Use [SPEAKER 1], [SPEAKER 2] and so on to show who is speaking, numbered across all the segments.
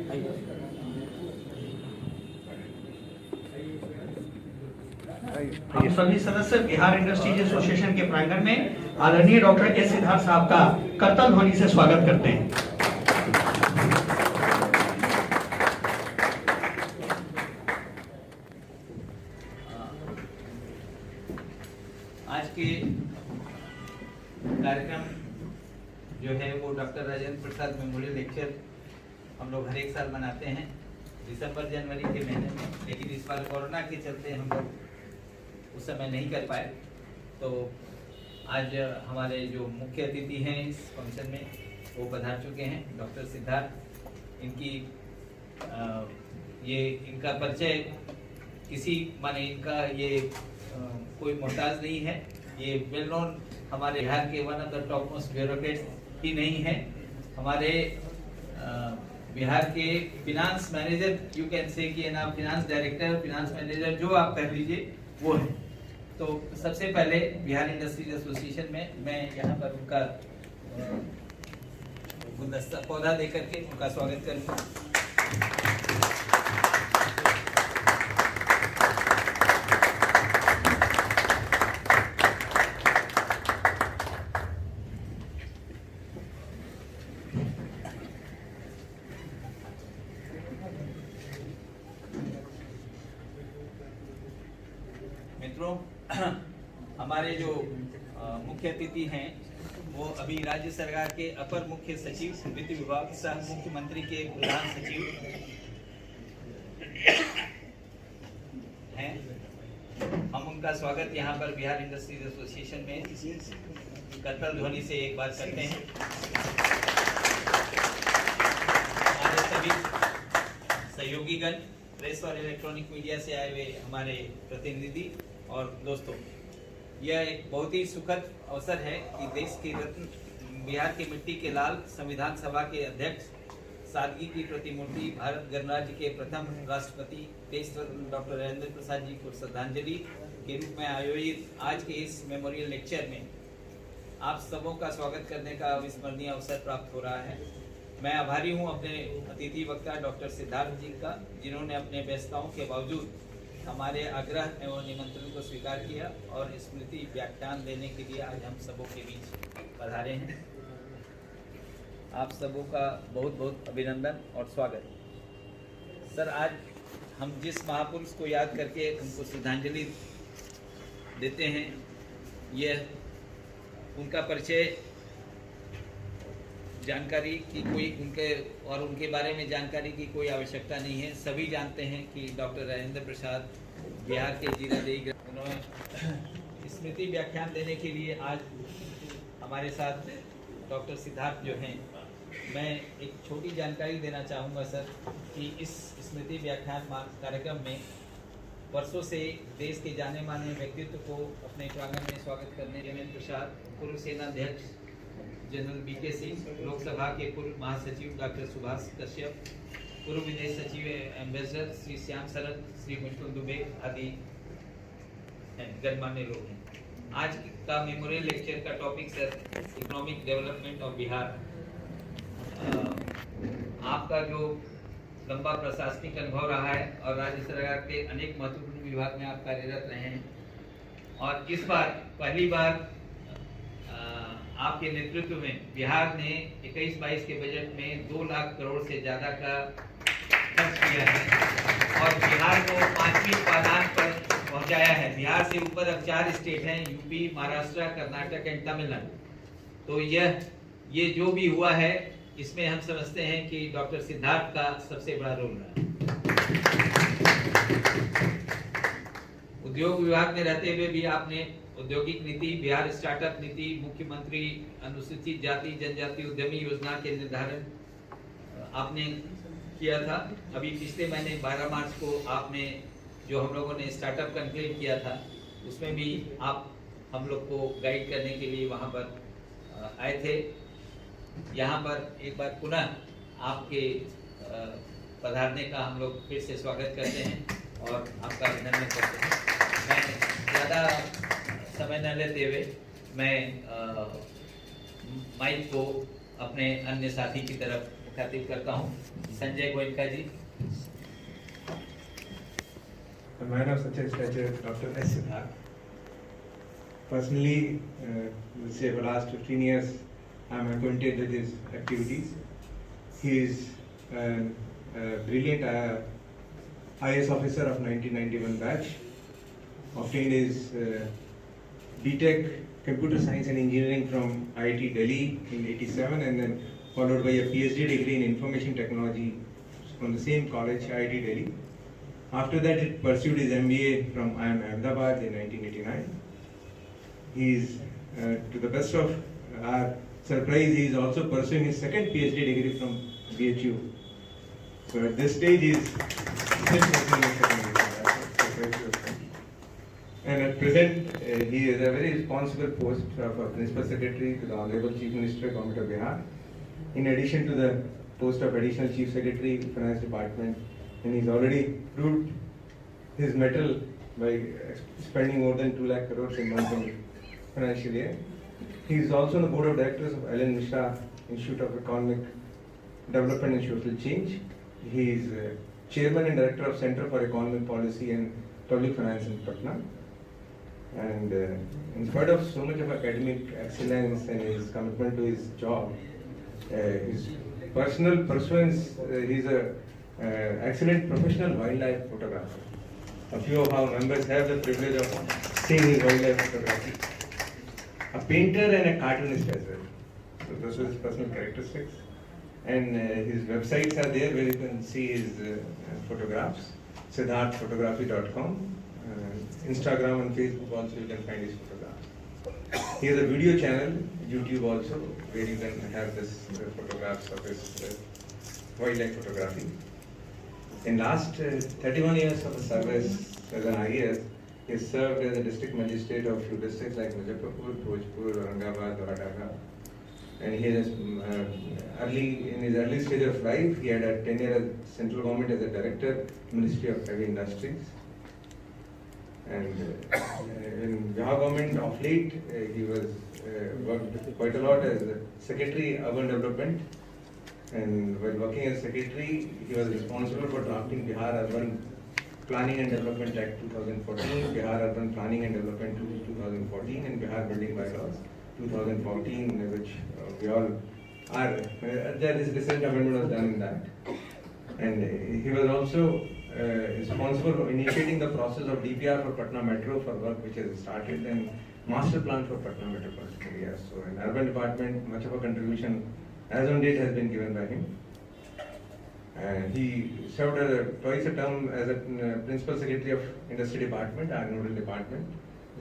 [SPEAKER 1] हम सभी सदस्य बिहार इंडस्ट्रीज एसोसिएशन के प्रांगण में आदरणीय डॉक्टर एस सिद्धार्थ साहब का करतल ध्वनि से स्वागत करते हैं।
[SPEAKER 2] आज के कार्यक्रम जो है वो doctor Rajendra Prasad memorial lecture हम लोग हर एक साल मनाते हैं दिसंबर जनवरी के महीने में, लेकिन इस बार कोरोना के चलते हम लोग उस समय नहीं कर पाए। तो आज हमारे जो मुख्य अतिथि हैं इस फंक्शन में वो पधार चुके हैं, डॉक्टर सिद्धार्थ। इनका परिचय किसी माने इनका ये कोई मोहताज नहीं है। ये वेल नोन हमारे बिहार के one of the top most bureaucrats ही नहीं है, हमारे बिहार के finance manager, you can say कि ना फिनांस डायरेक्टर, फिनांस मैनेजर जो आप कह लीजिए वो है। तो सबसे पहले बिहार इंडस्ट्रीज एसोसिएशन में मैं यहाँ पर उनका गुलदस्ता पौधा देकर के उनका स्वागत करूँगा। मित्रों, हमारे जो मुख्य अतिथि हैं वो अभी राज्य सरकार के अपर मुख्य सचिव वित्त विभाग सह मुख्यमंत्री के प्रधान सचिव हैं। हम उनका स्वागत यहाँ पर बिहार इंडस्ट्रीज एसोसिएशन में करतल ध्वनि से एक बार करते हैं। हमारे सभी सहयोगीगण, प्रेस और इलेक्ट्रॉनिक मीडिया से आए हुए हमारे प्रतिनिधि और दोस्तों, यह एक बहुत ही सुखद अवसर है कि देश के रत्न, बिहार की मिट्टी के लाल, संविधान सभा के अध्यक्ष, सादगी की प्रतिमूर्ति, भारत गणराज्य के प्रथम राष्ट्रपति देश रत्न डॉक्टर राजेंद्र प्रसाद जी को श्रद्धांजलि के रूप में आयोजित आज के इस मेमोरियल लेक्चर में आप सबों का स्वागत करने का अविस्मरणीय अवसर प्राप्त हो रहा है। मैं आभारी हूं अपने अतिथि वक्ता डॉक्टर सिद्धार्थ जी का, जिन्होंने अपने व्यस्तताओं के बावजूद हमारे आग्रह एवं निमंत्रण को स्वीकार किया और स्मृति व्याख्यान देने के लिए आज हम सबों के बीच पधारे हैं। आप सबों का बहुत बहुत अभिनंदन और स्वागत। सर, आज हम जिस महापुरुष को याद करके उनको श्रद्धांजलि देते हैं, यह उनका परिचय जानकारी की कोई उनके बारे में जानकारी की कोई आवश्यकता नहीं है। सभी जानते हैं कि डॉक्टर राजेंद्र प्रसाद बिहार के जीरादेई, उन्होंने स्मृति व्याख्यान देने के लिए आज हमारे साथ डॉक्टर सिद्धार्थ जो हैं। मैं एक छोटी जानकारी देना चाहूँगा सर कि इस स्मृति व्याख्यान कार्यक्रम में वर्षों से देश के जाने माने व्यक्तित्व को अपने प्रांगण में स्वागत करने राजेंद्र प्रसाद, पूर्व सेनाध्यक्ष जनरल बीके सिंह, लोकसभा के पूर्व महासचिव डॉक्टर सुभाष कश्यप, पूर्व विदेश सचिव एम्बेसडर श्री श्याम शरद, श्री मुकुंद दुबे आदि गणमान्य लोग हैं। आज का मेमोरियल लेक्चर का topic sir economic development of Bihar. आपका जो लंबा प्रशासनिक अनुभव रहा है और राज्य सरकार के अनेक महत्वपूर्ण विभाग में आप कार्यरत रहे हैं, और इस बार पहली बार आपके नेतृत्व में बिहार ने 21-22 के बजट में 2 लाख करोड़ से ज्यादा का खर्च किया है और बिहार को 5वीं पायदान पर पहुंचाया है। बिहार से ऊपर अब 4 स्टेट हैं, यूपी, महाराष्ट्र, कर्नाटक एंड तमिलनाडु। तो ये जो भी हुआ है, इसमें हम समझते हैं कि डॉक्टर सिद्धार्थ का सबसे बड़ा रोल रहा। उद्योग विभाग में रहते हुए भी आपने औद्योगिक नीति, बिहार स्टार्टअप नीति, मुख्यमंत्री अनुसूचित जाति जनजाति उद्यमी योजना के निर्धारण आपने किया था। अभी पिछले महीने 12 मार्च को आपने जो हम लोगों ने स्टार्टअप कॉन्क्लेव किया था, उसमें भी आप हम लोग को गाइड करने के लिए वहां पर आए थे। यहाँ पर एक बार पुनः आपके पधारने का हम लोग फिर से स्वागत करते हैं और आपका अभिनंदन करते हैं। मैं ज़्यादा समय न लेते हुए मैं माइक को अपने अन्य साथी की तरफ मुखातिब करता हूँ संजय गोयनका जी।
[SPEAKER 3] A man of such a stature, Dr. S. Siddharth. Personally, say for the last 15 years, I am acquainted with his activities. He is a brilliant IAS officer of 1991 batch. Obtained his BTech Computer Science and Engineering from IIT Delhi in '87, and then followed by a PhD degree in Information Technology from the same college, IIT Delhi. After that, he pursued his MBA from IIM Ahmedabad in 1989. He is, to the best of our surprise, he is also pursuing his second PhD degree from BHU. So at this stage, he is still pursuing his second degree. And at present, he is a very responsible post of Principal Secretary to the Honorable Chief Minister, Government of Bihar. In addition to the post of Additional Chief Secretary, Finance Department, and he's already proved his mettle by spending more than 2 lakh crores in one financial year. He is also on the board of directors of Ellen Mishra Institute of Economic Development and Social Change. He is chairman and director of Center for Economic Policy and Public Finance in Patna. And in spite of so much of academic excellence and his commitment to his job, his personal pursuance, he's a excellent professional wildlife photographer. A few of our members have the privilege of seeing his wildlife photography. A painter and a cartoonist as well. So those are his personal characteristics. And his websites are there where you can see his photographs. siddharthphotography.com. Instagram and Facebook also you can find his photographs. He has a video channel, YouTube also, where you can have this photographs of his wildlife photography. In last 31 years of his service as an IAS, he has served as a district magistrate of few districts like Muzaffarpur, Bhojpur, Aurangabad, Dohata. And he has in his early stage of life, he had a tenure at central government as a director, Ministry of Heavy Industries. And in Bihar government of late, he was worked quite a lot as a Secretary Urban Development. And while working as secretary, he was responsible for drafting Bihar Urban Planning and Development Act 2014, Bihar Urban Planning and Development 2014, and Bihar Building Bylaws 2014, which we all are. There is recent amendment was done in that. And he was also responsible for initiating the process of DPR for Patna Metro for work which has started, and master plan for Patna metropolitan area. So in urban department, much of a contribution as on date has been given by him. And he served twice a term as a Principal Secretary of Industry Department, our nodal department.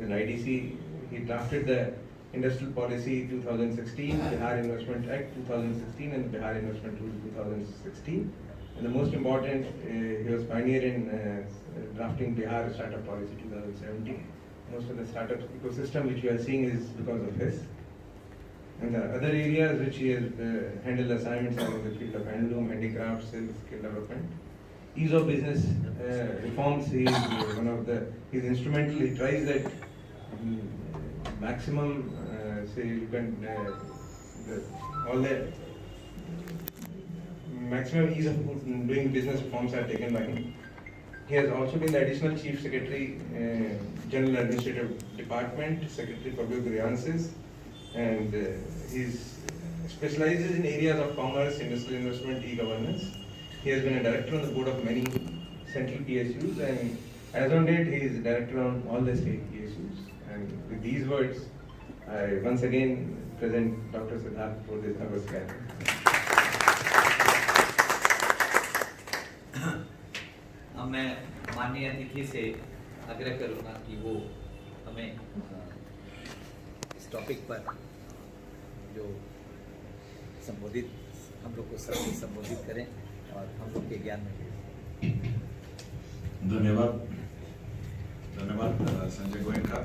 [SPEAKER 3] In IDC, he drafted the Industrial Policy 2016, Bihar Investment Act 2016, and Bihar Investment Rule 2016. And the most important, he was pioneer in drafting Bihar Startup Policy 2017. Most of the startup ecosystem which we are seeing is because of his. And the other areas which he has handled assignments are in the field of handloom, handicraft, silk, skill development. Ease of business reforms, he is one of the, he is instrumental, he tries that maximum, say you can, all the maximum ease of doing business reforms are taken by him. He has also been the Additional Chief Secretary, General Administrative Department, Secretary Public Grievances, and he specializes in areas of commerce, industrial investment, e-governance. He has been a director on the board of many central PSUs, and as on date, he is director on all the state PSUs. And with these words, I once again present Dr. Siddharth for this August gathering.
[SPEAKER 2] मैं माननीय अतिथि से आग्रह करूंगा कि वो हमें इस टॉपिक पर जो संबोधित हम लोग को संबोधित करें और हम लोग के ज्ञान में
[SPEAKER 4] धन्यवाद संजय गोयनका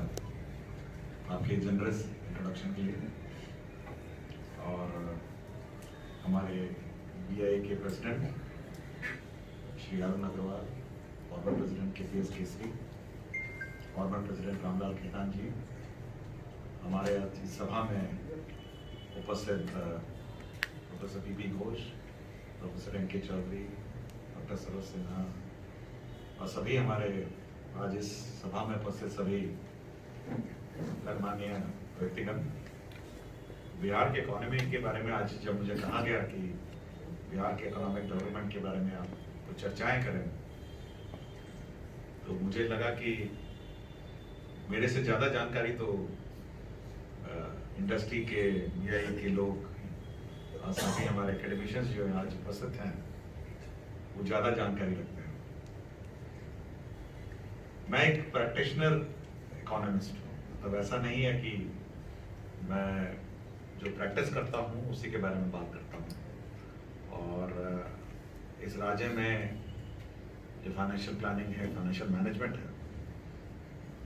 [SPEAKER 4] आपके जनरस इंट्रोडक्शन के लिए, और हमारे बीआई के president Shri Arun Agarwal, former president KPS Kesari, former president Ramlal Khetan ji, हमारे इस सभा में उपस्थित professor PP Ghosh, professor N K Chaudhary, doctor Saroj Sinha और सभी हमारे आज इस सभा में उपस्थित सभी गणमान्य व्यक्तिगण, बिहार के इकोनॉमी के बारे में आज जब मुझे कहा गया कि बिहार के इकोनॉमिक डेवलपमेंट के बारे में आप कुछ चर्चाएं करें, तो मुझे लगा कि मेरे से ज़्यादा जानकारी तो इंडस्ट्री के बीआई के लोग और साथ ही हमारे एकेडमिशियंस जो आज उपस्थित हैं वो ज़्यादा जानकारी रखते हैं। मैं एक प्रैक्टिशनर इकोनॉमिस्ट हूँ, मतलब ऐसा नहीं है कि मैं जो प्रैक्टिस करता हूँ उसी के बारे में बात करता हूँ। और इस राज्य में जो फाइनेंशियल प्लानिंग है, फाइनेंशियल मैनेजमेंट है,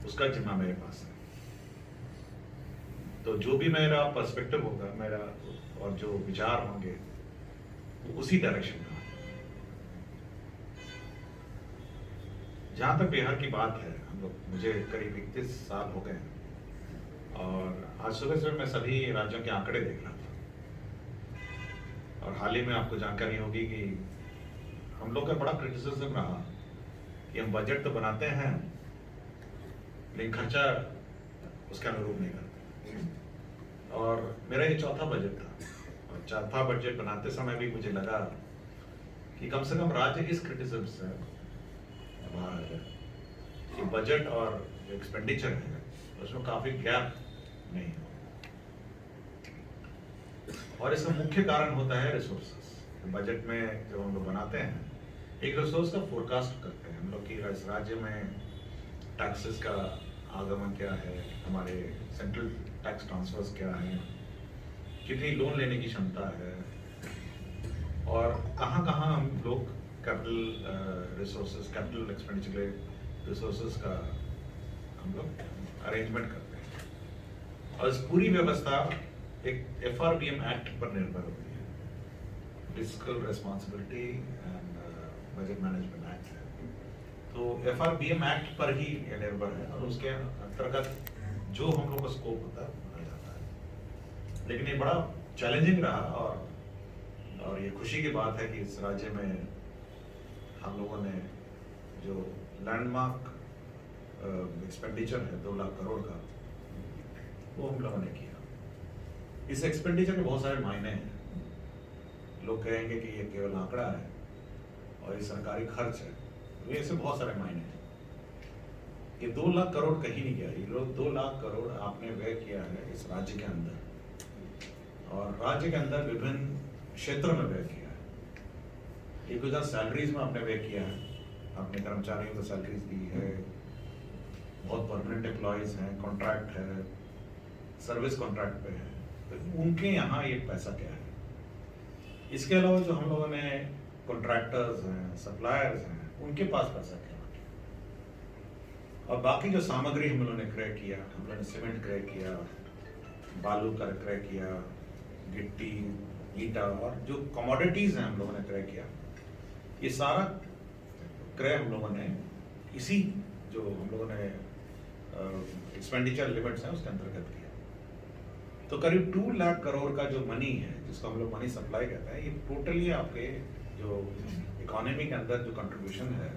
[SPEAKER 4] उसका जिम्मा मेरे पास है। तो जो भी मेरा पर्सपेक्टिव होगा, मेरा और जो विचार होंगे वो उसी डायरेक्शन में होंगे। जहां तक बिहार की बात है, हम लोग मुझे करीब 31 साल हो गए हैं और आज सुबह सुबह मैं सभी राज्यों के आंकड़े देख रहा था और हाल ही में आपको जानकारी होगी कि हम लोग का बड़ा क्रिटिसिज्म रहा कि हम बजट तो बनाते हैं लेकिन खर्चा उसके अनुरूप नहीं करते। और मेरा ये चौथा बजट था और चौथा बजट बनाते समय भी मुझे लगा कि कम से कम राज्य इस क्रिटिसिज्म से बाहर है कि बजट और जो एक्सपेंडिचर है उसमें काफी गैप नहीं है। और इसका मुख्य कारण होता है रिसोर्सेस। बजट में जब हम लोग बनाते हैं एक रिसोर्स का फोरकास्ट करते हैं हम लोग कि इस राज्य में टैक्सेस का आगमन क्या है, हमारे सेंट्रल टैक्स ट्रांसफर्स क्या है, कितनी लोन लेने की क्षमता है और कहाँ कहाँ हम लोग capital resources, capital expenditure resources का हम लोग अरेंजमेंट करते हैं। और इस पूरी व्यवस्था एक FRBM एक्ट पर निर्भर होती है, fiscal responsibility and budget management act है। तो FRBM एक्ट पर ही निर्भर है और उसके अंतर्गत जो हम लोग का स्कोप होता है बनाया जाता है। लेकिन ये बड़ा चैलेंजिंग रहा और ये खुशी की बात है कि इस राज्य में हम लोगों ने जो लैंडमार्क एक्सपेंडिचर है 2 लाख करोड़ का, वो हम लोगों ने किया। इस एक्सपेंडिचर के बहुत सारे मायने हैं। लोग कहेंगे कि ये केवल आंकड़ा है और ये सरकारी खर्च है, तो ऐसे बहुत सारे मायने हैं। ये 2 लाख करोड़ कहीं नहीं गया, ये लोग 2 लाख करोड़ आपने व्यय किया है इस राज्य के अंदर और राज्य के अंदर विभिन्न क्षेत्रों में व्यय किया है। 1000 सैलरीज में आपने व्यय किया है, अपने कर्मचारियों को सैलरीज दी है, बहुत परमानेंट एम्प्लॉयज हैं, कॉन्ट्रैक्ट है, सर्विस कॉन्ट्रैक्ट पे है, तो उनके यहाँ ये पैसा क्या है। इसके अलावा जो हम लोगों ने कॉन्ट्रैक्टर्स हैं, सप्लायर्स हैं, उनके पास पैसा क्या है। और बाकी जो सामग्री हम लोगों ने क्रय किया, हम लोगों ने सीमेंट क्रय किया, बालू का क्रय किया, गिट्टी, ईटा और जो कमोडिटीज हैं हम लोगों ने क्रय किया, ये सारा क्रय हम लोगों ने इसी जो हम लोगों ने एक्सपेंडिचर लिमिट्स हैं उसके अंतर्गत किया। तो करीब 2 लाख करोड़ का जो मनी है, जिसको हम लोग मनी सप्लाई कहते हैं, ये टोटली आपके जो इकोनॉमी के अंदर जो कंट्रीब्यूशन है,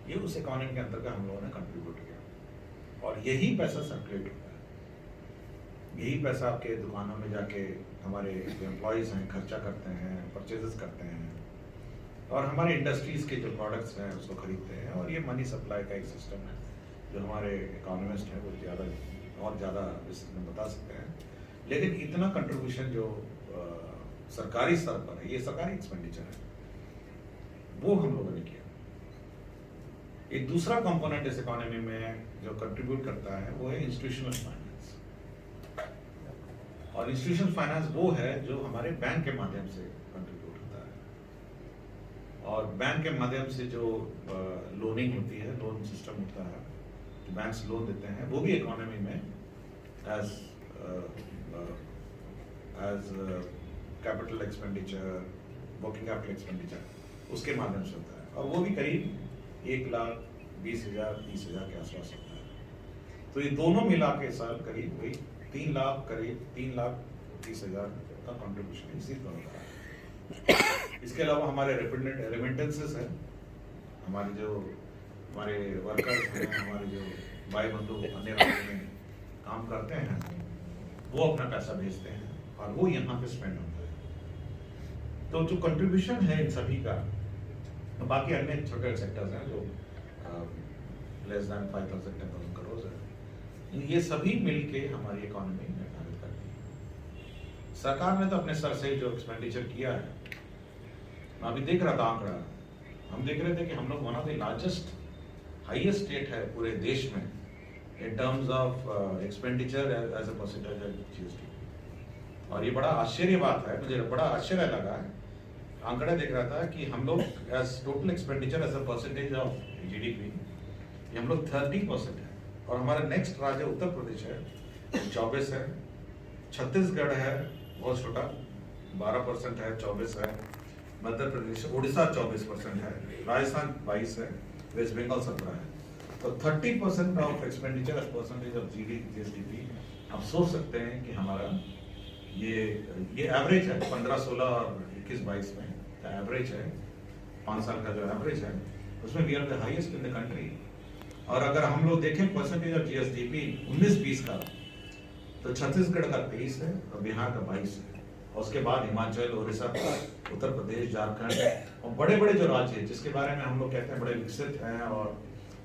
[SPEAKER 4] ये उस इकोनॉमी के अंतर्गत हम लोगों ने कंट्रीब्यूट किया और यही पैसा सर्कुलेट होता है। यही पैसा आपके दुकानों में जाके हमारे जो एम्प्लॉयज़ हैं खर्चा करते हैं, परचेजेस करते हैं और हमारे इंडस्ट्रीज़ के जो प्रोडक्ट्स हैं उसको खरीदते हैं। और ये मनी सप्लाई का एक सिस्टम है जो हमारे इकोनॉमिस्ट हैं वो और ज़्यादा विस्तृत में बता सकते हैं। लेकिन इतना कंट्रीब्यूशन जो सरकारी स्तर पर है, ये सरकारी एक्सपेंडिचर है, वो हम लोगों ने किया। एक दूसरा कंपोनेंट इस इकोनॉमी में जो कंट्रीब्यूट करता है वो है इंस्टीट्यूशनल फाइनेंस। और इंस्टीट्यूशनल फाइनेंस वो है जो हमारे बैंक के माध्यम से कंट्रीब्यूट होता है। और बैंक के माध्यम से जो लोनिंग होती है, लोन सिस्टम होता है, जो बैंक्स लोन देते हैं, वो भी इकोनॉमी में as capital expenditure, working capital expenditure उसके माध्यम से होता है और वो भी करीब 1,20,000 30,000 के आसपास होता है। तो ये दोनों मिला के साल करीब वही 3 लाख 30,000 का कंट्रीब्यूशन इसी पर होता है। इसके अलावा हमारे रेमिटेंसेस है, हमारे जो हमारे वर्कर्स हैं, हमारे जो भाई बंधु अन्य राज्यों में काम करते हैं, वो अपना पैसा भेजते हैं और वो यहाँ पे स्पेंड होता है। तो जो कंट्रीब्यूशन है इन सभी का, तो बाकी अन्य छोटे सेक्टर्स हैं जो लेस देन 5,000-10,000 करोड़ है, ये सभी मिलके हमारी इकोनॉमी निर्धारित करती है। सरकार ने तो अपने सर से जो एक्सपेंडिचर किया है, मैं अभी देख रहा था आंकड़ा, हम देख रहे थे कि हम लोग one of the largest highest state है पूरे देश में in terms of expenditure as a percentage of GST. और ये बड़ा आश्चर्य बात है, मुझे बड़ा आश्चर्य लगा है, आंकड़ा देख रहा था कि हम लोग as total expenditure as a percentage of GDP हम लोग 30% है, और हमारा नेक्स्ट राज्य उत्तर प्रदेश है 24 है, छत्तीसगढ़ है बहुत छोटा 12% है, 24 है, मध्य प्रदेश उड़ीसा 24% है, राजस्थान 22 है, वेस्ट बंगाल 17 है। तो 30% of expenditure as percentage of GDP आप सोच सकते हैं कि हमारा ये एवरेज है 15, 16 और 21, 22 में एवरेज है, 5 साल का जो एवरेज है उसमें we are the highest in the country. और अगर हम लोग देखें परसेंटेज ऑफ जीएसडीपी 19-20 का, तो छत्तीसगढ़ का 23 है और बिहार का 22 है, और उसके बाद हिमाचल, उड़ीसा, उत्तर प्रदेश, झारखंड और बड़े बड़े जो राज्य हैं जिसके बारे में हम लोग कहते हैं बड़े विकसित हैं और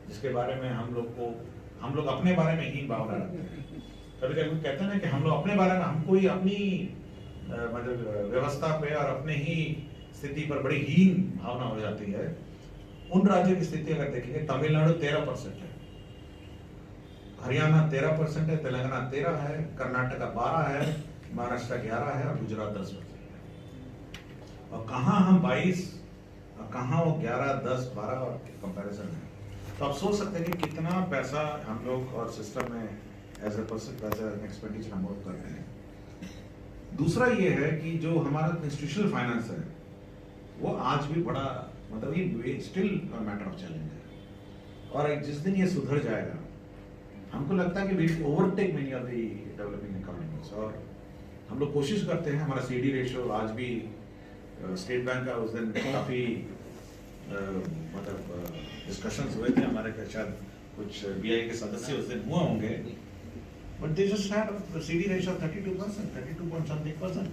[SPEAKER 4] जिसके बारे में हम लोग अपने बारे में ही भावना रखते हैं। कभी कभी कहते हैं ना कि हम लोग अपने बारे में, हमको ही अपनी मतलब व्यवस्था पे और अपने ही स्थिति पर बड़ी हीन भावना हो जाती है। उन राज्यों की स्थिति अगर देखेंगे, तमिलनाडु 13% है, हरियाणा 13% है, तेलंगाना 13 है, कर्नाटका 12 है, महाराष्ट्र 11 है और गुजरात 10% है। और कहाँ हम 22 और कहाँ वो 11, 10, 12 और कंपैरिजन है। तो आप सोच सकते हैं कि कितना पैसा हम लोग और सिस्टम में एज ए पैसा एक्सपेंडिचर हम लोग करते हैं। दूसरा ये है कि जो हमारा इंस्टीट्यूशनल फाइनेंस है वो आज भी बड़ा मतलब ये स्टिल मैटर ऑफ चैलेंज है, और जिस दिन ये सुधर जाएगा हमको लगता है कि we overtake many of the developing economies. और हम लोग कोशिश करते हैं, हमारा सीडी रेशियो आज भी स्टेट बैंक का उस दिन काफी मतलब डिस्कशंस हुए थे हमारे के, शायद कुछ बीआई के सदस्य उस दिन हुए होंगे, but they just had the CD ratio 32%, 32.something%।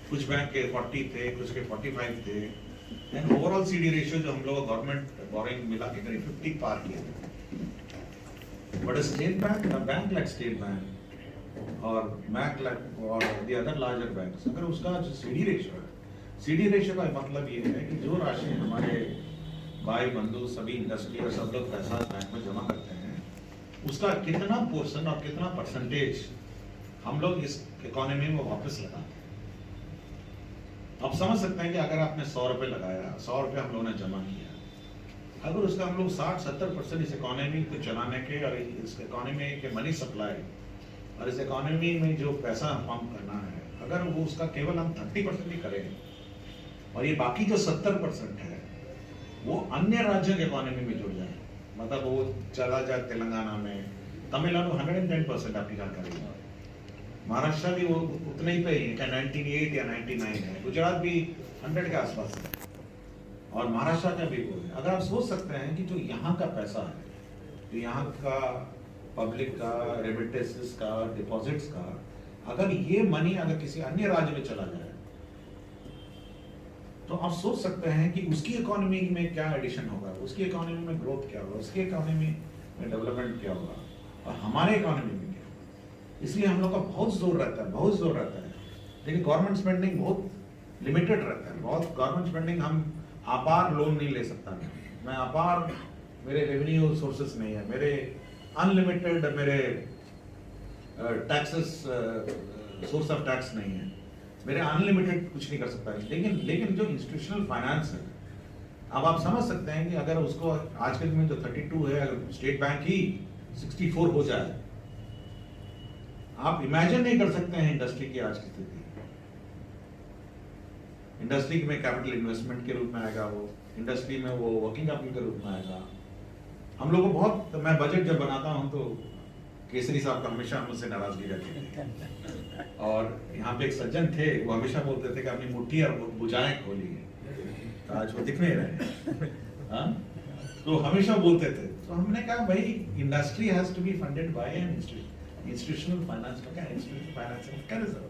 [SPEAKER 4] कुछ बैंक के 40 थे, कुछ के 45 थे, एंड ओवरऑल सीडी रेशियो जो हम लोग गवर्नमेंट बोरिंग मिला के करीब 50 पार किए थे। But state bank, bank like state bank और बैंक लाइक और द अदर लार्जर बैंक्स, अगर उसका जो सीडी रेशियो है, सीडी रेशियो का मतलब ये है कि जो राशि हमारे भाई बंधु सभी इंडस्ट्री और सब लोग पैसा बैंक में जमा करते हैं, उसका कितना पोर्शन और कितना परसेंटेज हम लोग इस इकोनॉमी में वापस लगाते हैं। आप समझ सकते हैं कि अगर आपने 100 रुपए लगाया, 100 रुपए हम लोगों ने जमा किया, अगर उसका हम लोग 60-70% इस इकोनॉमी को चलाने के और इस इकोनॉमी के मनी सप्लाई और इस इकोनॉमी में जो पैसा पंप करना है, अगर वो उसका केवल हम 30% ही करें और ये बाकी जो 70% है वो अन्य राज्यों के इकोनॉमी में जुड़ जाए, मतलब वो चला जाए तेलंगाना में, तमिलनाडु 110% आपकी जानकारी है, महाराष्ट्र भी वो उतने ही पे ही है, 98 या 99 है, गुजरात भी 100 के आसपास है, और महाराष्ट्र का भी वो है। अगर आप सोच सकते हैं कि जो यहाँ का पैसा है, जो यहाँ का पब्लिक का, रेमिटेंसेस का, डिपॉजिट्स का, अगर ये मनी अगर किसी अन्य राज्य में चला जाए तो आप सोच सकते हैं कि उसकी इकोनॉमी में क्या एडिशन होगा, उसकी इकोनॉमी में ग्रोथ क्या होगा, उसकी इकोनॉमी में डेवलपमेंट क्या होगा और हमारे इकोनॉमी में क्या होगा। इसलिए हम लोग का बहुत जोर रहता है, बहुत जोर रहता है, लेकिन गवर्नमेंट स्पेंडिंग बहुत लिमिटेड रहता है। बहुत गवर्नमेंट स्पेंडिंग हम अपार लोन नहीं ले सकता, मैं अपार, मेरे रेवेन्यू सोर्सेस नहीं है, मेरे अनलिमिटेड मेरे टैक्सेस सोर्स ऑफ टैक्स नहीं है, मेरे अनलिमिटेड कुछ नहीं कर सकता है। लेकिन जो इंस्टीट्यूशनल फाइनेंस है, अब आप समझ सकते हैं कि अगर उसको आज के दिन में जो 32 है, अगर स्टेट बैंक ही 64 हो जाए, आप इमेजिन नहीं कर सकते हैं इंडस्ट्री की आज की स्थिति। इंडस्ट्री में कैपिटल इन्वेस्टमेंट के रूप में आएगा, वो इंडस्ट्री में वो वर्किंग कैपिटल के रूप में आएगा। हम लोग को बहुत, मैं बजट जब बनाता हूं तो केसरी साहब का हमेशा मुझसे नाराजगी रहती थी, और यहाँ पे एक सज्जन थे, वो हमेशा बोलते थे कि अपनी मुट्ठी और भुजाएं खोली है, तो आज वो दिख नहीं रहे। हाँ, तो हमेशा बोलते थे। तो हमने कहा भाई industry has to be funded by an institutional finance का क्या, institutional finance mechanism,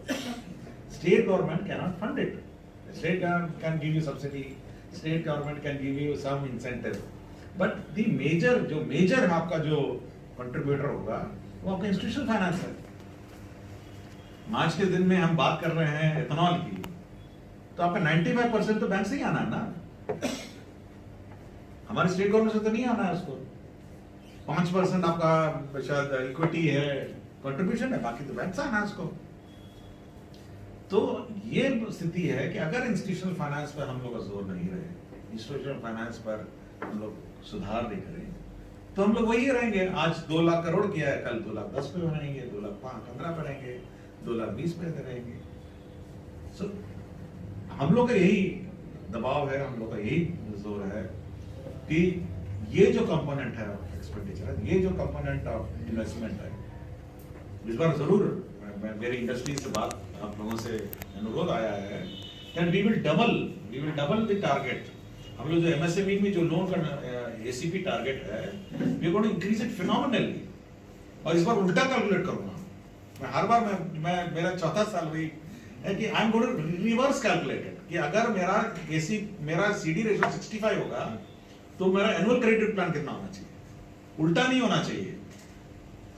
[SPEAKER 4] state government cannot fund it, state government can give you subsidy, state government can give you some incentive, but the major आपका जो contributor होगा वो आपका institutional finance है। आज के दिन में हम बात कर रहे हैं एथेनॉल की, तो आपका 95% तो बैंक से ही आना है ना, हमारे स्टेट गवर्नमेंट से तो नहीं आना है उसको। 5% आपका शायद इक्विटी है, कंट्रीब्यूशन है, बाकी तो बैंक से आना है उसको। तो ये स्थिति है कि अगर इंस्टीट्यूशनल फाइनेंस पर हम लोग का जोर नहीं रहे, इंस्टीट्यूशनल फाइनेंस पर हम लोग सुधार नहीं करें, तो हम लोग वही रहेंगे। आज 2 लाख करोड़ किया है, कल 2 लाख 10 पे रहेंगे, 2 लाख 15 पे रहेंगे, 2 लाख 20 पे रहेंगे। सो हम लोग का यही दबाव है, हम लोग का यही जोर है कि ये जो कंपोनेंट है एक्सपेंडिचर, ये जो कंपोनेंट ऑफ इन्वेस्टमेंट है, इस बार जरूर मेरी इंडस्ट्री से बात आप लोगों से अनुरोध आया है that we will double the target। हम लोग जो MSME में जो लोन का ACP टारगेट है, we are going to increase it phenomenally। और इस बार उल्टा कैलकुलेट करूंगा मैं, हर बार मैं मेरा चौथा साल वही है कि I am going to reverse calculated, कि अगर मेरा CD रेशियो 65 होगा तो मेरा एनुअल क्रेडिट प्लान कितना होना चाहिए, उल्टा नहीं होना चाहिए।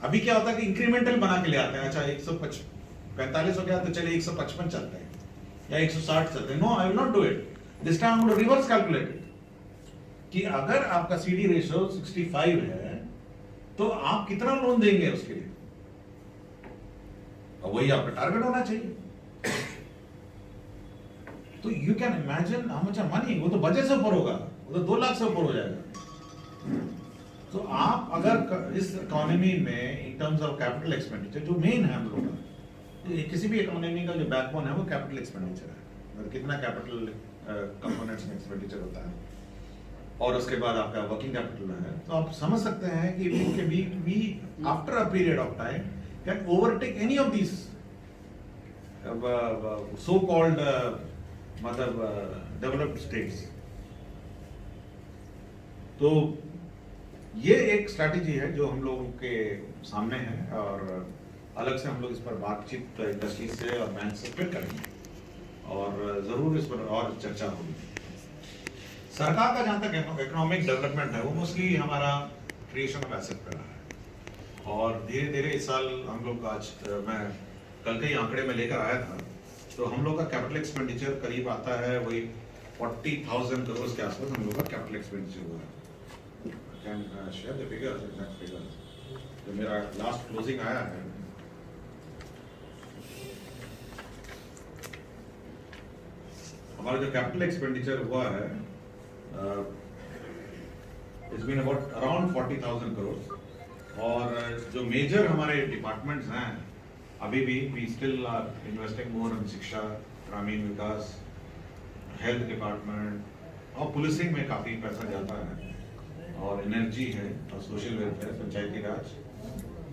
[SPEAKER 4] अभी क्या होता है कि इंक्रीमेंटल बना के ले आते हैं, अच्छा 145 हो गया तो चलिए 155 चलते हैं या 160 चलते हैं। No, I will not do it, this time I will reverse calculate कि अगर आपका CD रेशियो 65 है तो आप कितना लोन देंगे उसके लिए, और वही आपका टारगेट होना चाहिए। तो you can imagine how much money, वो तो बजट से ऊपर होगा, वो तो 2 लाख से ऊपर हो जाएगा। तो आप अगर इस इकोनॉमी में in terms of capital expenditure, जो मेन है हम लोग का, किसी भी इकोनॉमी का जो बैकबोन है वो कैपिटल एक्सपेंडिचर है, मतलब कितना कैपिटल कंपोनेंट्स में एक्सपेंडिचर होता है, और उसके बाद आपका वर्किंग कैपिटल है। तो आप समझ सकते हैं कि we after a period of time can overtake any of this so called मतलब डेवलप्ड स्टेट्स। तो ये एक स्ट्रैटेजी है जो हम लोगों के सामने है, और अलग से हम लोग इस पर बातचीत इंडस्ट्री से और बैंक से फिर करेंगे, और जरूर इस पर और चर्चा होगी। सरकार का जहाँ तक इकोनॉमिक डेवलपमेंट है वो मोस्टली हमारा क्रिएशन ऑफ एसेट पर रहा है, और धीरे धीरे इस साल हम लोग आज मैं कल के ही आंकड़े में लेकर आया था, तो हम लोग का कैपिटल एक्सपेंडिचर करीब आता है वही 40,000 करोड़ के आसपास हम लोग का कैपिटल एक्सपेंडिचर हुआ है। Can share the figures, exact figures। तो मेरा लास्ट क्लोजिंग आया है, हमारा जो कैपिटल एक्सपेंडिचर हुआ है it's been about around 40,000 crore, और जो मेजर हमारे डिपार्टमेंट्स हैं अभी भी we still are investing more in शिक्षा, ग्रामीण विकास, हेल्थ डिपार्टमेंट, और पुलिसिंग में काफी पैसा जाता है, और एनर्जी है, और सोशल वेलफेयर, पंचायती राज,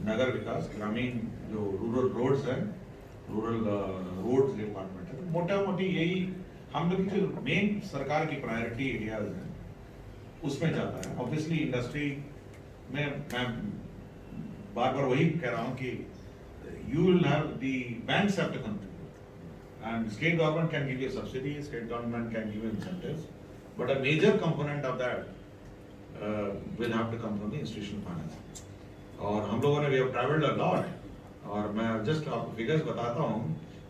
[SPEAKER 4] नगर विकास, ग्रामीण जो रूरल रोड्स है, रूरल रोड्स डिपार्टमेंट है। तो मोटा मोटी यही हम लोग की जो मेन सरकार की प्रायोरिटी एरियाज हैं उसमें जाता है। ऑब्वियसली इंडस्ट्री में मैं बार बार वही कह रहा हूँ कि you will have the banks have to contribute, and state government can give you subsidy, state government can give you incentives, but a major component of that will have to come from the institutional finance। और हम लोगों ने we have traveled a lot, और मैं just आपको figures बताता हूँ,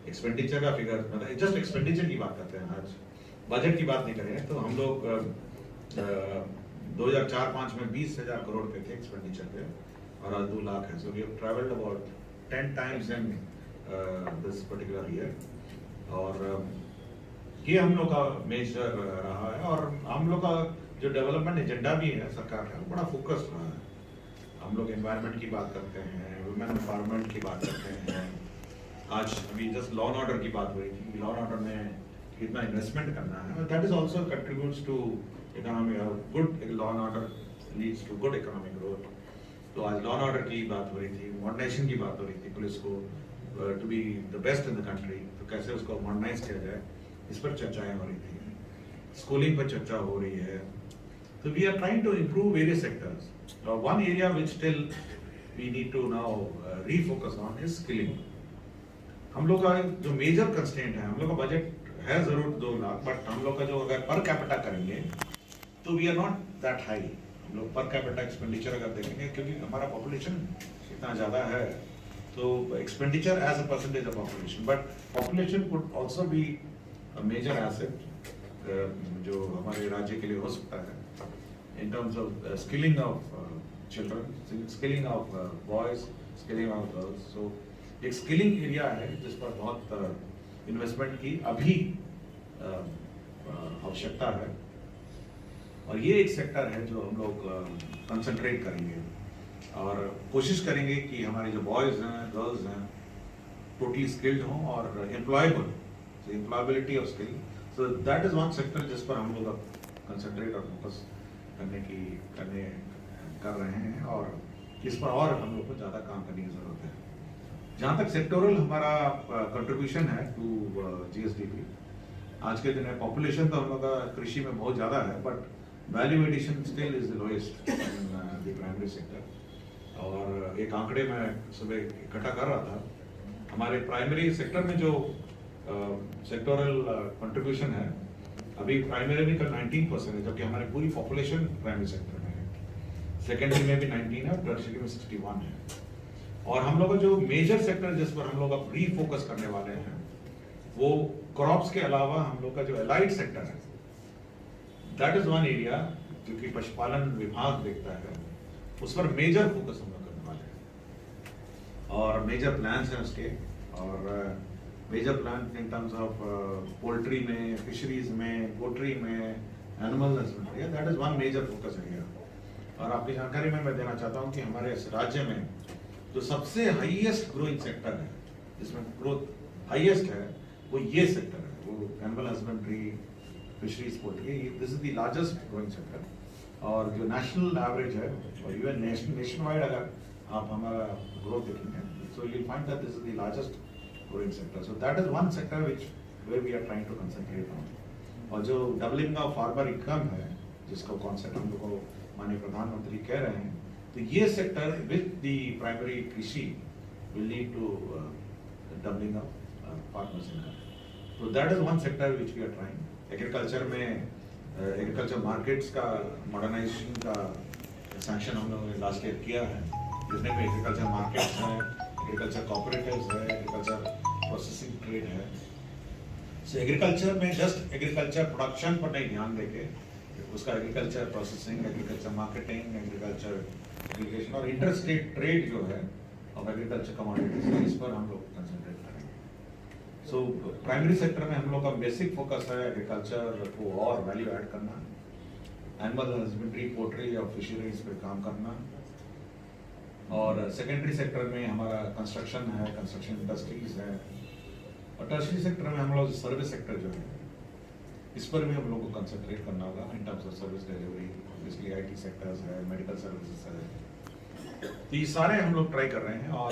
[SPEAKER 4] expenditure का फिगर, मतलब जस्ट एक्सपेंडिचर की बात करते हैं, आज बजट की बात नहीं करें। तो हम लोग 2004-05 में 20,000 करोड़ पे थे एक्सपेंडिचर पे, और आज 2 लाख है। So we have travelled about 10 times in this particular year, और ये हम लोग का मेजर रहा है, और हम लोग का जो डेवलपमेंट एजेंडा भी है सरकार का, बड़ा फोकस रहा है। हम लोग एनवायरनमेंट की बात करते हैं, वुमेन एम्पावरमेंट की बात करते हैं, आज अभी जस्ट लॉ एंड ऑर्डर की बात हुई थी, लॉ एंड ऑर्डर में कितना इन्वेस्टमेंट करना है, that is also contributes to economy, good law and order leads to good economic growth. तो आज लॉ एंड ऑर्डर की बात हो रही थी, मॉडर्नाइजेशन की बात हो रही थी, पुलिस को to be the best in the country, तो कैसे उसको मॉडर्नाइज किया जाए, इस पर चर्चाएं हो रही थी। स्कूलिंग पर चर्चा हो रही है। तो we are trying to improve various sectors. One area which still we need to now refocus on is skilling. हम लोग का जो मेजर कंस्ट्रेंट है, हम लोग का बजट है जरूर 2 लाख, बट हम लोग का जो अगर पर कैपिटा करेंगे तो we are not that high. हम लोग पर कैपिटा एक्सपेंडिचर अगर देखेंगे, क्योंकि हमारा पॉपुलेशन इतना ज़्यादा है, तो expenditure as a percentage of population, but population could also be a major asset जो हमारे राज्य के लिए हो सकता है in terms of skilling of children, skilling of boys, skilling of girls. So एक स्किलिंग एरिया है जिस पर बहुत इन्वेस्टमेंट की अभी आवश्यकता है, और ये एक सेक्टर है जो हम लोग कंसंट्रेट करेंगे और कोशिश करेंगे कि हमारे जो बॉयज हैं, गर्ल्स हैं, टोटली स्किल्ड हों और employable, employability of skill. So that is one sector जिस पर हम लोग कंसंट्रेट और फोकस कर रहे हैं, और इस पर और हम लोग को ज़्यादा काम करने की जरूरत है। जहाँ तक सेक्टोरल हमारा कंट्रीब्यूशन है टू जीएसडीपी, आज के दिन पॉपुलेशन तो हम लोग का कृषि में बहुत ज़्यादा है, but value addition still is the lowest in the primary sector. और एक आंकड़े मैं सुबह इकट्ठा कर रहा था, हमारे प्राइमरी सेक्टर में जो सेक्टोरल कंट्रीब्यूशन है, अभी प्राइमरी में 19% है, जबकि हमारी पूरी पॉपुलेशन प्राइमरी सेक्टर में है। सेकेंडरी में भी 19 है, टर्शियरी में 61 है। और हम लोग का जो मेजर सेक्टर जिस पर हम लोग अब रीफोकस करने वाले हैं, वो क्रॉप्स के अलावा हम लोग का जो एलाइड सेक्टर है, दैट इज वन एरिया जो कि पशुपालन विभाग देखता है, उस पर मेजर फोकस हम लोग करने वाले हैं। और मेजर प्लान्स हैं उसके, और major plan in terms of poultry में, फिशरीज में, पोल्ट्री में, animal husbandry, that is one major focus area. और आपकी जानकारी में मैं देना चाहता हूँ कि हमारे इस राज्य में जो सबसे हाईएस्ट ग्रोइंग सेक्टर है, जिसमें ग्रोथ हाईएस्ट है, वो ये सेक्टर है, वो animal husbandry, fisheries, poultry, this is the largest growing sector. और जो नेशनल एवरेज है, और इवन नेशन वाइड अगर आप हमारा ग्रोथ देखेंगे, so you find that this is the largest growing sector. So that is one sector which where we are trying to concentrate on. और जो डबलिंग ऑफ फार्मर इनकम है, जिसका concept हम लोग को माननीय प्रधानमंत्री कह रहे हैं, तो ये सेक्टर विद द प्राइमरी कृषि will lead to doubling of farmers income. तो that is one sector which we are trying. Agriculture में एग्रीकल्चर मार्केट्स का मॉडर्नाइजेशन का सैंक्शन हम लोगों ने लास्ट ईयर किया है, जिसमें भी एग्रीकल्चर मार्केट्स हैं, एग्रीकल्चर कोऑपरेटिव्स है, एग्रीकल्चर प्रोसेसिंग ट्रेड है। सो एग्रीकल्चर में जस्ट एग्रीकल्चर प्रोडक्शन पर नहीं ध्यान देके उसका agriculture processing, agriculture marketing, agriculture aggregation और इंटरस्टेट ट्रेड जो है ऑफ एग्रीकल्चर कमोडिटीज, इस पर हम लोग कंसंट्रेट करेंगे। सो प्राइमरी सेक्टर में हम लोग का बेसिक फोकस है एग्रीकल्चर को और वैल्यू ऐड करना, एनिमल हस्बेंड्री, पोल्ट्री और फिशरीज पे काम करना, और सेकेंडरी सेक्टर में हमारा कंस्ट्रक्शन है, कंस्ट्रक्शन इंडस्ट्रीज है, और टर्शियरी सेक्टर में हम लोग सर्विस सेक्टर जो है, इस पर भी हम लोग को कंसंट्रेट करना होगा इन terms of service delivery. Obviously IT sectors है, मेडिकल सर्विसेज है, तो ये सारे हम लोग ट्राई कर रहे हैं। और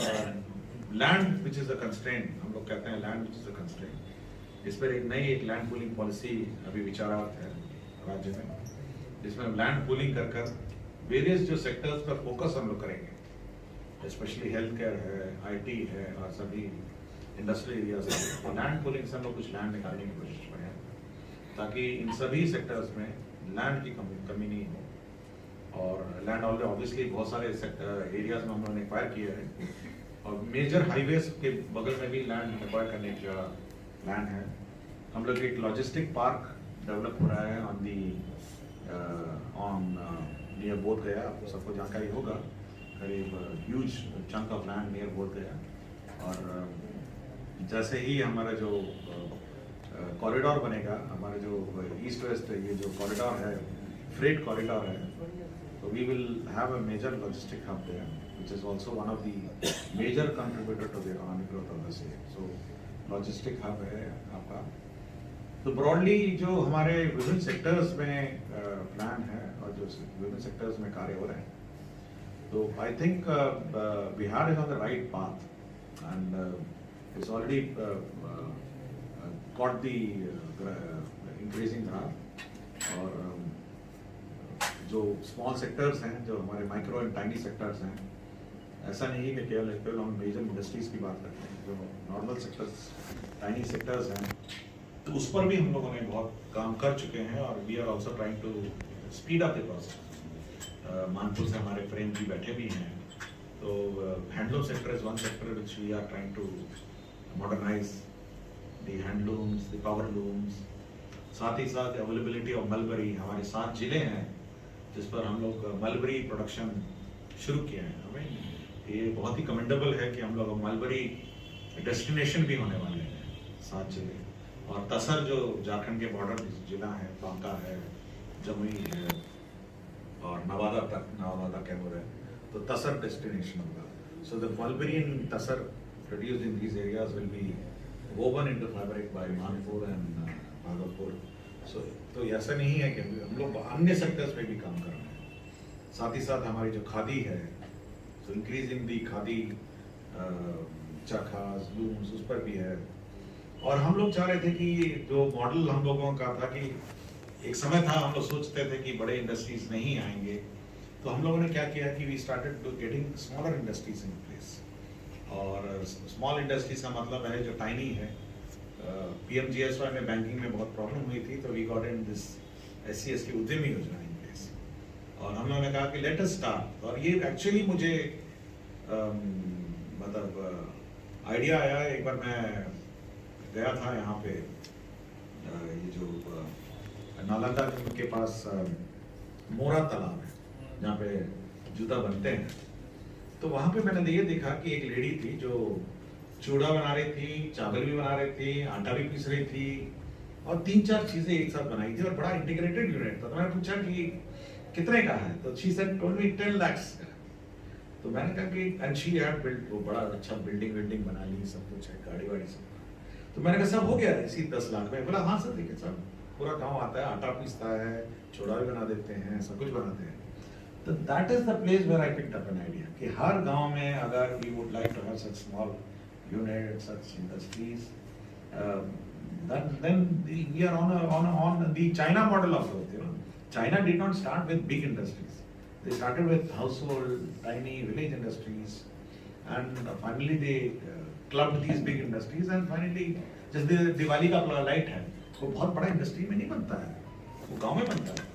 [SPEAKER 4] land which is a constraint, हम लोग कहते हैं land which is a constraint, इस पर एक नई लैंड पूलिंग पॉलिसी अभी विचारार्थ है राज्य में, जिसमें लैंड पूलिंग कर वेरियस जो सेक्टर्स पर फोकस हम लोग करेंगे, स्पेशली हेल्थ केयर है, IT है, और सभी इंडस्ट्री एरियाज है। लैंड पूलिंग से हम लोग कुछ लैंड निकालने की कोशिश करें, ताकि इन सभी सेक्टर्स में लैंड की कमी नहीं हो। और लैंड ऑब्वियसली बहुत सारे एरियाज में हम लोगों ने एक्वायर किया है, और मेजर हाईवेज के बगल में भी लैंड एक्वायर करने का प्लान है। हम लोग एक लॉजिस्टिक पार्क डेवलप हो रहा है ऑन नियर बोध गया, आपको सबको जानकारी होगा, करीब huge chunk of land near बोध गया। और जैसे ही हमारा जो कॉरिडोर बनेगा, हमारे जो ईस्ट वेस्ट ये जो कॉरिडोर है, फ्रेट कॉरिडोर है, तो we will have a major logistic hub there, which is also one of the major contributor to the economic growth of the state. So logistic hub है आपका। तो broadly जो हमारे विभिन्न सेक्टर्स में प्लान है, और जो विभिन्न सेक्टर्स में कार्य हो रहे हैं, So I think Bihar is on the right path, and it's already got the increasing graph. और जो स्मॉल सेक्टर्स हैं, जो हमारे माइक्रो एंड टाइनी सेक्टर्स हैं, ऐसा नहीं है कि केवल हम मेजर इंडस्ट्रीज की बात करते हैं, जो नॉर्मल सेक्टर्स, टाइनी सेक्टर्स हैं, तो उस पर भी हम लोगों ने बहुत काम कर चुके हैं और we are also trying to speed up the process. Manpur से हमारे फ्रेंड भी बैठे भी हैं, तो handloom sector is one sector which we are trying to modernise the handlooms, the power looms. साथ ही साथ अवेलेबिलिटी ऑफ मलबरी, हमारे 7 जिले हैं जिस पर हम लोग मलबरी प्रोडक्शन शुरू किए हैं। हमें ये बहुत ही कमेंडेबल है कि हम लोग मलबरी डेस्टिनेशन भी होने वाले हैं 7 जिले। और तसर जो झारखंड के बॉर्डर जिला है, बांका है, जमुई है और नवादा कैमूर है, तो तसर डेस्टिनेशन होगा। So the mulberry in tussar produced in these areas will be woven into fabric by Manipur and Bhagalpur. तो ऐसा नहीं है कि हम लोग अन्य सेक्टर्स पे भी काम कर रहे हैं। साथ ही साथ हमारी जो खादी है, so increasing the khadi charkhas, looms, उस पर भी है। और हम लोग चाह रहे थे कि जो मॉडल हम लोगों का था कि एक समय था हम लोग सोचते थे कि बड़े इंडस्ट्रीज नहीं आएंगे, तो हम लोगों ने क्या किया कि we started to getting smaller industries in place. और स्मॉल इंडस्ट्रीज का मतलब है जो टाइनी है। PMGSY में बैंकिंग में बहुत प्रॉब्लम हुई थी, तो we got in this SCS की उद्यमी योजना इन प्लेस। और हम लोगों ने कहा कि लेट अस स्टार्ट। और ये एक्चुअली मुझे मतलब आइडिया आया, एक बार मैं गया था यहाँ पे, ये जो नालंदा के पास मोरा तालाब है जहाँ पे जूता बनते हैं, तो वहाँ पे मैंने ये देखा कि एक लेडी थी जो चूड़ा बना रही थी, चावल भी बना रही थी, आटा भी पीस रही थी और 3-4 चीजें एक साथ बनाई थी और बड़ा इंटीग्रेटेड यूनिट था। तो मैंने पूछा कि कितने का है, तो she said told me 10 lakhs। तो मैंने कहा कि एंड शी हैड बिल्ट, वो बड़ा अच्छा बिल्डिंग बना ली, सब कुछ है, गाड़ी वाड़ी सब। तो मैंने कहा सब हो गया इसी 10 लाख में? बोला हाँ सर, देखिए सब पूरा गाँव आता है, आटा पीसता है, चूड़ा भी बना देते हैं, सब कुछ बनाते हैं। तो that is the place where I picked up an idea कि हर गांव में अगर we would like to have such small unit, such industries, then we are on the China model of growth. You know, China did not start with big industries. They started with household, tiny village industries, and finally they clubbed these big industries. And finally, जैसे दिवाली का light है, वो बहुत बड़ा industry में नहीं बनता है, वो गांव में बनता है।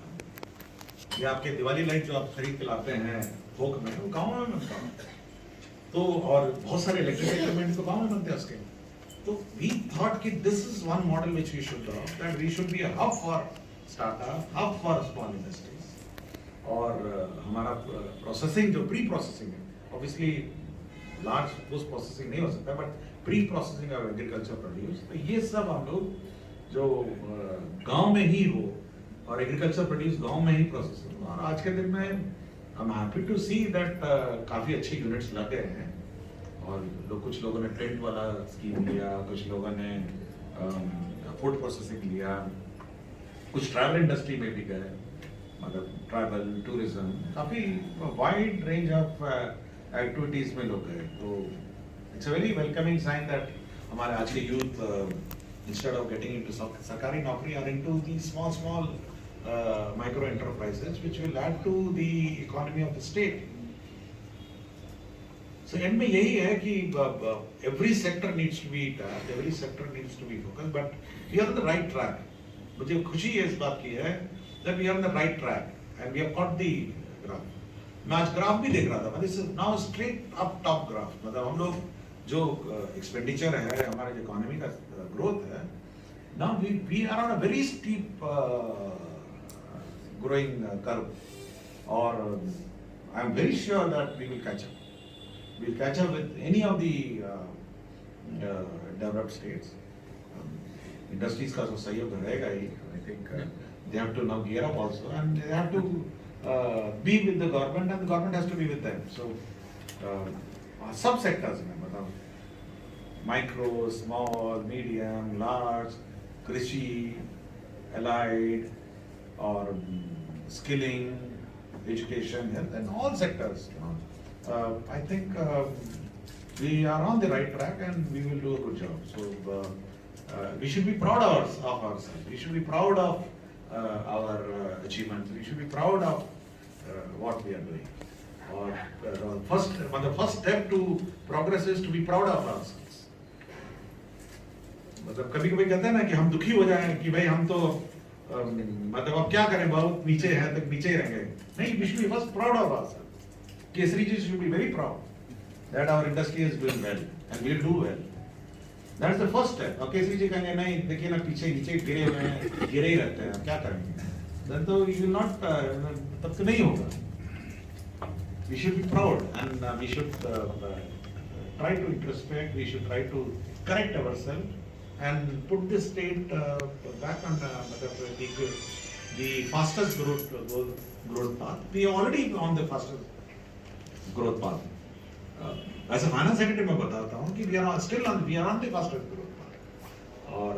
[SPEAKER 4] ये आपके दिवाली लाइट जो आप खरीद के लाते हैं थोक में, वो गांव में बनता है। तो और बहुत सारे इलेक्ट्रिक इक्विपमेंट तो गांव में बनते हैं उसके। तो we thought कि this is one model which we should adopt, that we should be a hub for startup, hub for small industries। और हमारा प्रोसेसिंग जो प्री प्रोसेसिंग है, obviously large पोस्ट प्रोसेसिंग नहीं हो सकता, but pre processing of agriculture produce, तो ये सब हम लोग जो गांव में ही हो और एग्रीकल्चर प्रोड्यूस गांव में ही प्रोसेसिंग। और आज के दिन में I am happy to see that काफी अच्छे यूनिट्स लग गए हैं। और कुछ लोगों ने टेंट वाला स्कीम लिया, कुछ लोगों ने फूड प्रोसेसिंग लिया, कुछ ट्रैवल इंडस्ट्री में भी गए, मतलब ट्रैवल, टूरिज्म, काफी वाइड रेंज ऑफ एक्टिविटीज में लोग गए। तो it's a very welcoming sign that हमारे आज के youth instead of getting into सरकारी नौकरी or into the small micro enterprises which will add to the economy of the state. So end में यही है कि every sector needs to be tapped, every sector needs to be focused, but we are on the right track. मुझे खुशी है इस बात की है that we are on the right track and we have got the graph. मैं आज graph भी देख रहा था, this is now straight up top graph। मतलब हम लोग जो एक्सपेंडिचर है, हमारे जो इकोनॉमी का ग्रोथ है, now we are on a very steep growing curve, और I am very sure that we will catch up. We'll catch up with any of the developed states. Industries का तो सहयोग रहेगा ही। I think they have to now gear up also, and they have to be with the government, and the government has to be with them. So सब sectors में, मतलब micro, small, medium, large, कृषि, allied, और skilling, education, health, and all sectors. I think we are on the right track and we will do a good job. So we should be proud of ourselves. We should be proud of our achievements. We should be proud of what we are doing. Or the first step to progress is to be proud of ourselves. मतलब कभी कभी कहते हैं ना कि हम दुखी हो जाएं कि भाई हम तो मतलब अब क्या करें, बहुत नीचे हैं तक नीचे ही रहेंगे. नहीं, we should be first proud of ourselves. Kesari ji should be very proud that our industry is doing well and will do well. That's the first step. और केसरी जी कहेंगे नहीं देखिए ना पीछे नीचे गिरे हुए हैं, गिरे ही रहते हैं, क्या करेंगे? Then तो you will not तब तो नहीं होगा. We should be proud and we should try to introspect. We should try to correct ourselves and put this state back on the fastest growth path. We are already on the fastest growth path. As a finance secretary मैं बताता हूँ कि we are on the fastest growth path. और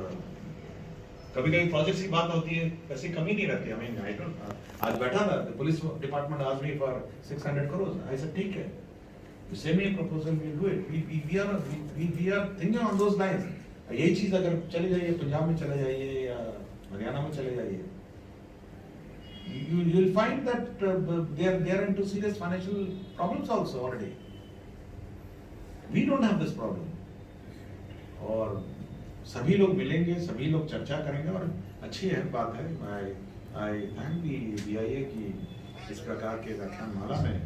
[SPEAKER 4] कभी-कभी projects की बात होती है, पैसे कमी नहीं रहती. I mean, I don't. आज बैठा था, the police department asked me for 600 crores. I said ठीक है. You send me a proposal, we'll do it. We are thinking on those lines. यही चीज अगर चले जाइए, पंजाब में चले जाइए या हरियाणा में चले जाइए, you will find that they are into serious financial problems also already. We don't have this problem. और सभी लोग मिलेंगे, सभी लोग चर्चा करेंगे और अच्छी है बात है. I thank the BIA कि इस प्रकार के व्याख्यान माला में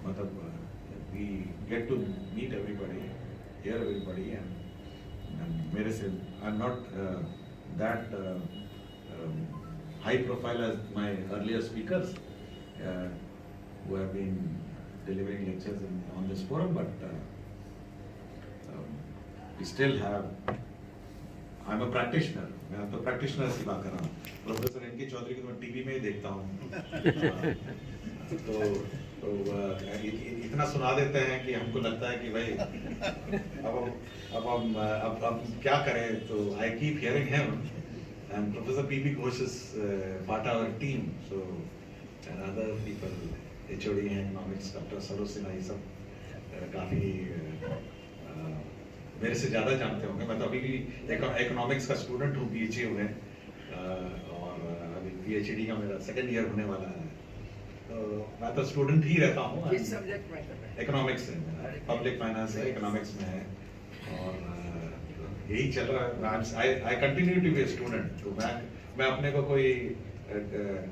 [SPEAKER 4] मतलब we get to meet everybody, hear everybody, and मेरे से I'm not that high profile as my earlier speakers who have been delivering lectures on this forum, but we still have. I'm a practitioner. मैं तो practitioner की बात कर रहा हूँ. Professor N K Chaudhary को मैं टीवी में ही देखता हूँ. तो इतना सुना देते हैं कि हमको लगता है कि भाई अब हम क्या करें. तो I keep hearing him, and Professor P.B. Ghosh is part of our team. So and other people, HOD economics, Dr. Saroj Sinha, ये सब काफी मेरे से ज्यादा जानते होंगे. मैं तो अभी भी इकोनॉमिक्स का स्टूडेंट हूँ, PhD हुए और अभी PhD का मेरा सेकंड ईयर होने वाला है. तो मैं तो स्टूडेंट ही रहता हूँ.
[SPEAKER 5] किस सब्जेक्ट में?
[SPEAKER 4] इकोनॉमिक्स है, पब्लिक फाइनेंस है, इकोनॉमिक्स में है और यही चल रहा है. I continue to be student. तो मैं अपने को कोई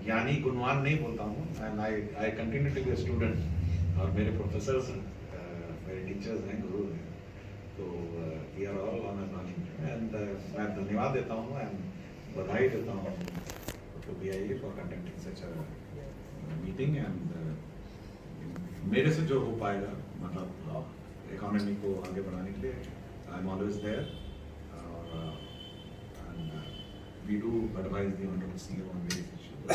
[SPEAKER 4] ज्ञानी गुणवान नहीं बोलता हूँ. And I continue to be student. और मेरे प्रोफेसर्स मेरे टीचर्स हैं, गुरु हैं. तो we are all on a learning and मैं धन्यवाद देता हूँ एंड बधाई देता हूँ to BIA for conducting such a meeting. And मेरे से जो हो पाएगा मतलब इकोनॉमी को आगे बढ़ाने के लिए I am always there. And we do advise the honourable CEO on various issues.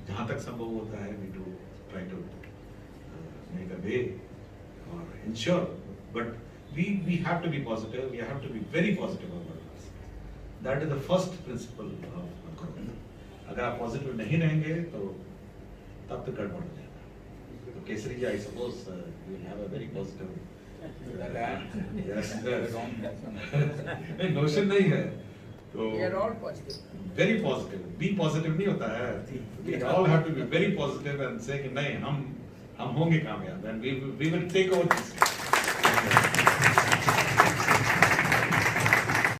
[SPEAKER 4] जहाँ तक संभव होता है we do try to make a way और ensure. But we have to be positive. We have to be very positive about this. That is the first principle of growth. अगर आप positive नहीं रहेंगे तो तब तक गड़बड़ हो जाएगा. तो केसरी जी, I suppose you will have a very positive. नहीं, notion नहीं है. तो
[SPEAKER 5] We are all positive.
[SPEAKER 4] Very positive. Be positive नहीं होता है. We all have to be very positive and say कि नहीं हम होंगे कामयाब and we will take over this.